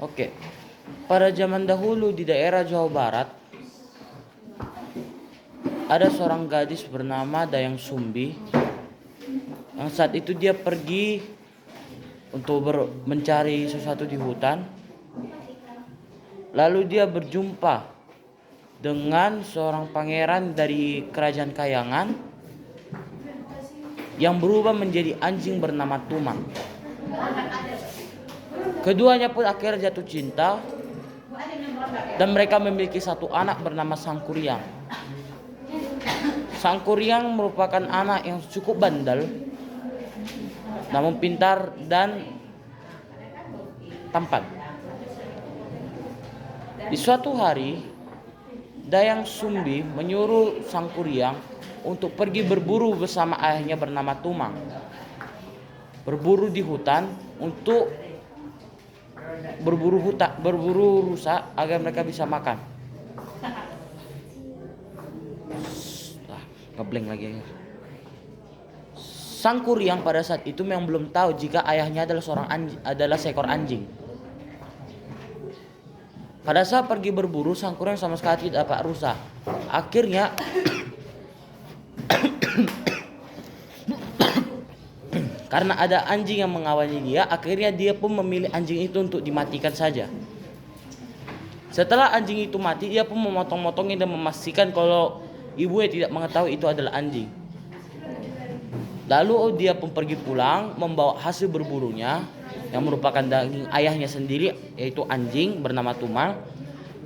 Oke. Pada zaman dahulu di daerah Jawa Barat ada seorang gadis bernama Dayang Sumbi yang saat itu dia pergi untuk mencari sesuatu di hutan. Lalu dia berjumpa dengan seorang pangeran dari kerajaan Kayangan yang berubah menjadi anjing bernama Tumang. Keduanya pun akhirnya jatuh cinta dan mereka memiliki satu anak bernama Sangkuriang. Sangkuriang merupakan anak yang cukup bandel, namun pintar dan tampan. Di suatu hari, Dayang Sumbi menyuruh Sangkuriang untuk pergi berburu bersama ayahnya bernama Tumang. Berburu di hutan untuk berburu rusa agar mereka bisa makan. Ngeblank lagi. Sangkuriang pada saat itu memang belum tahu jika ayahnya adalah seekor anjing. Pada saat pergi berburu, Sangkuriang sama sekali tidak dapat rusa. Akhirnya karena ada anjing yang mengawali dia, akhirnya dia pun memilih anjing itu untuk dimatikan saja. Setelah anjing itu mati, dia pun memotong-motongnya dan memastikan kalau ibunya tidak mengetahui itu adalah anjing. Lalu dia pun pergi pulang membawa hasil berburunya yang merupakan daging ayahnya sendiri, yaitu anjing bernama Tumang.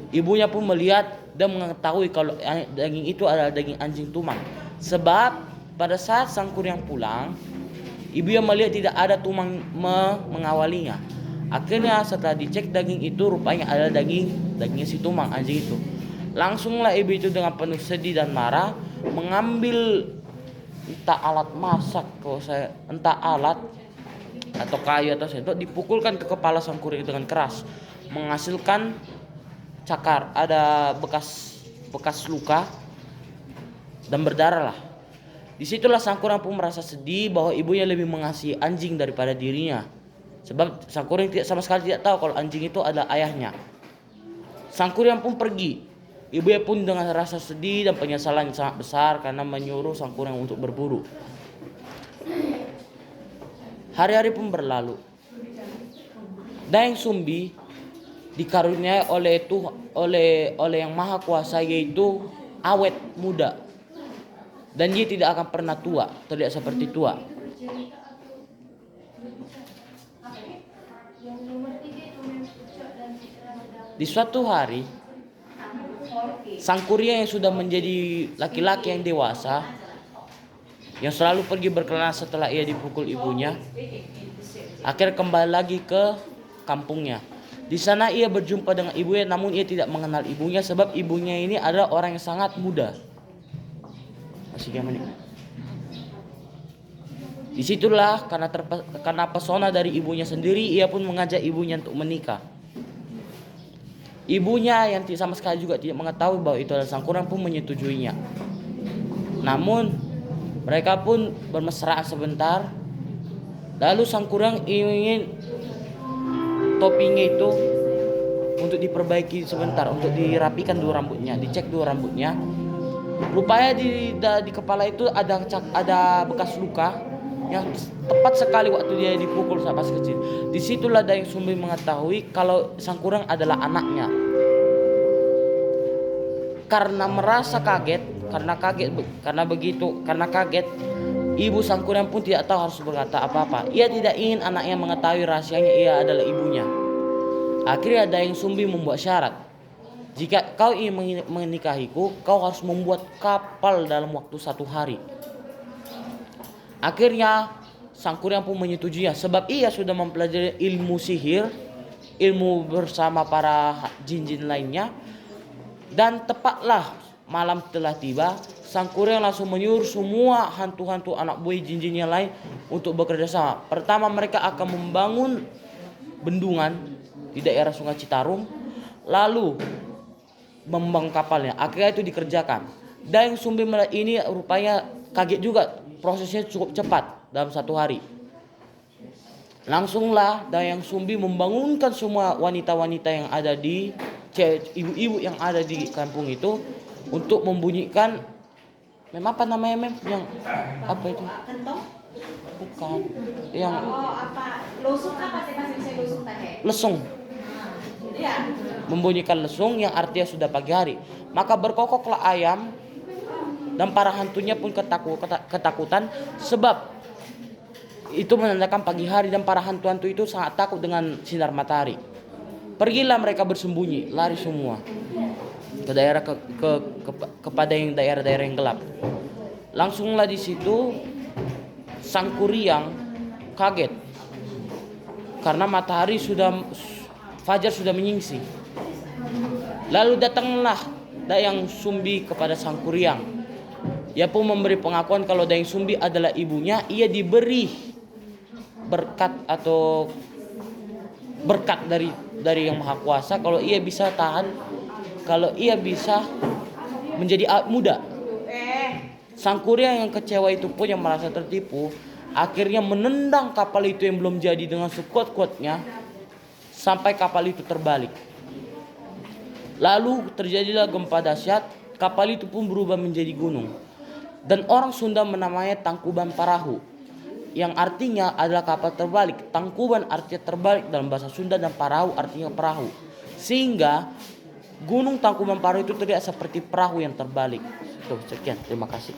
Ibunya pun melihat dan mengetahui kalau daging itu adalah daging anjing Tumang. Sebab pada saat Sangkuriang pulang, ibunya melihat tidak ada Tumang mengawalinya. Akhirnya setelah dicek daging itu rupanya adalah dagingnya si Tumang, anjing itu. Langsunglah ibu itu dengan penuh sedih dan marah mengambil entah alat masak, entah alat atau kayu atau sendok, dipukulkan ke kepala Sangkuriang dengan keras, menghasilkan cakar, ada bekas luka dan berdarah lah. Disitulah Sangkuriang pun merasa sedih bahwa ibunya lebih mengasihi anjing daripada dirinya. Sebab Sangkuriang sama sekali tidak tahu kalau anjing itu adalah ayahnya. Sangkuriang pun pergi. Ibunya pun dengan rasa sedih dan penyesalan yang sangat besar karena menyuruh Sangkuriang untuk berburu. Hari-hari pun berlalu. Dayang Sumbi dikaruniai oleh Yang Maha Kuasa, yaitu awet muda. Dan dia tidak akan pernah tua, terlihat seperti tua. Di suatu hari, Sangkuriang yang sudah menjadi laki-laki yang dewasa, yang selalu pergi berkelana setelah ia dipukul ibunya, akhirnya kembali lagi ke kampungnya. Di sana ia berjumpa dengan ibunya, namun ia tidak mengenal ibunya sebab ibunya ini adalah orang yang sangat muda. Disitulah karena pesona dari ibunya sendiri, ia pun mengajak ibunya untuk menikah. Ibunya yang sama sekali juga tidak mengetahui bahwa itu adalah Sangkuriang pun menyetujuinya. Namun mereka pun bermesraan sebentar. Lalu Sangkuriang ingin topinya itu untuk diperbaiki sebentar, untuk dirapikan dulu rambutnya, dicek dulu rambutnya. Rupanya di kepala itu ada bekas luka yang tepat sekali waktu dia dipukul saat masih kecil. Disitulah Dayang Sumbi mengetahui kalau Sangkuriang adalah anaknya. Karena merasa kaget, karena kaget, ibu Sangkuriang pun tidak tahu harus berkata apa-apa. Ia tidak ingin anaknya mengetahui rahasianya ia adalah ibunya. Akhirnya Dayang Sumbi membuat syarat. Jika kau ingin menikahiku, kau harus membuat kapal dalam waktu 1 hari. Akhirnya Sangkuriang pun menyetujuinya sebab ia sudah mempelajari ilmu sihir, ilmu bersama para jin-jin lainnya. Dan tepatlah malam telah tiba, Sangkuriang langsung menyuruh semua hantu-hantu anak buah jin-jin yang lain untuk bekerja sama. Pertama mereka akan membangun bendungan di daerah Sungai Citarum, lalu membangun kapalnya. Akhirnya itu dikerjakan. Dayang Sumbi ini rupanya kaget juga, prosesnya cukup cepat dalam 1 hari. Langsunglah Dayang Sumbi membangunkan semua wanita-wanita yang ada di ibu-ibu yang ada di kampung itu untuk membunyikan apa namanya yang apa itu? Kentong? Bukan. Yang Apa? Lusuk apa sih bahasa Indonesia lusuk tadi? lesung. Iya. Membunyikan lesung yang artinya sudah pagi hari. Maka berkokoklah ayam dan para hantunya pun ketakutan sebab itu menandakan pagi hari dan para hantu-hantu itu sangat takut dengan sinar matahari. Pergilah mereka bersembunyi, lari semua ke daerah kepada yang daerah-daerah yang gelap. Langsunglah di situ Sang Kuryang kaget karena matahari fajar sudah menyingsing. Lalu datanglah Dayang Sumbi kepada Sang Kuryang. Ia pun memberi pengakuan kalau Dayang Sumbi adalah ibunya. Ia diberi berkat dari Yang Maha Kuasa kalau ia bisa tahan, kalau ia bisa menjadi awet muda. Sang Kuryang yang kecewa itu pun, yang merasa tertipu, akhirnya menendang kapal itu yang belum jadi dengan sekuat-kuatnya sampai kapal itu terbalik. Lalu terjadilah gempa dahsyat, kapal itu pun berubah menjadi gunung. Dan orang Sunda menamainya Tangkuban Parahu, yang artinya adalah kapal terbalik. Tangkuban artinya terbalik dalam bahasa Sunda dan Parahu artinya perahu. Sehingga Gunung Tangkuban Parahu itu terlihat seperti perahu yang terbalik. Tuh, sekian, terima kasih.